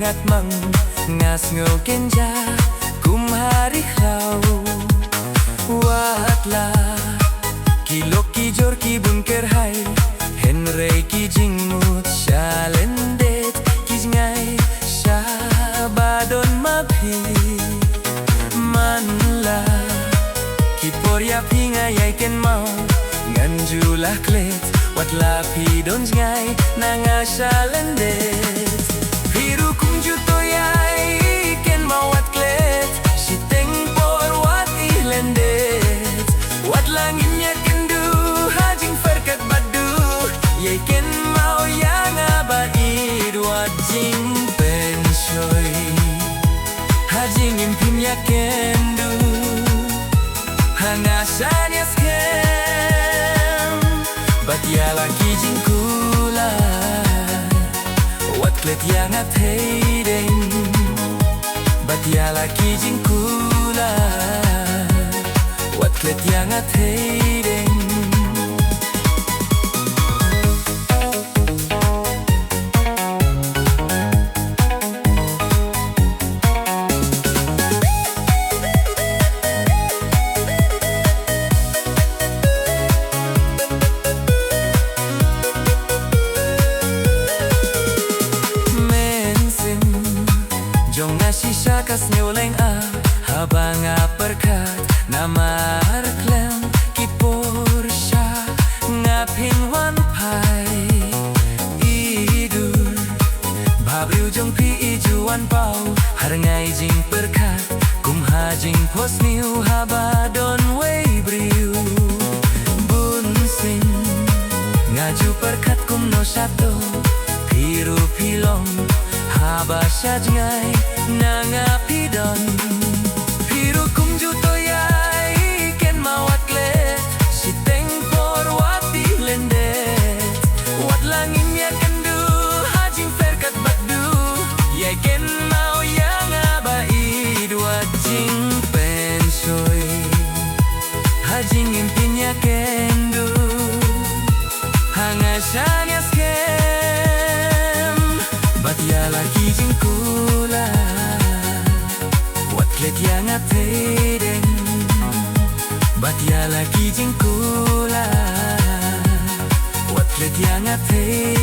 at mang ngas ngô kenja kum hari hlau watla kilok ki jor ki bunker hai henrei ki jingmut shalendet ki jngai shabadon mabhi manla ki poria pinga yai ken mau nganjula klet watla pi don jngai nanga shalendet piru kumju toyai ken mau wat klet siteng por wat ihlendet wat langin ya kendu hajing farkat badu yai ken mau yang abaid wat jing pensoi hajing impim ya kendu hangasan ya skem bat ya laki jing kula wat klet yang atheideng bat ya laki jing kula wat klet yang atheideng shisha kas nyoleng haba nga perkat namar klem kipor sha nga pinwan pai idur babriu jong pi ijuan pau har ngai jing perkat kum ha jing pos niu haba don wei briu bun sing ngaju perkat kum no shato piru pilong haba sha jngai nanga pidon piru kumju toyai ken mawat klet siteng por wati lendet wat langin ya kendu hajing ferkat badu yai ken mau yang abaid wat jing pensoi hajing impin ya kendu hangasan ya skem bat ya laki jing kula klet yang atheideng bat ya laki jing kula wat klet yang atheideng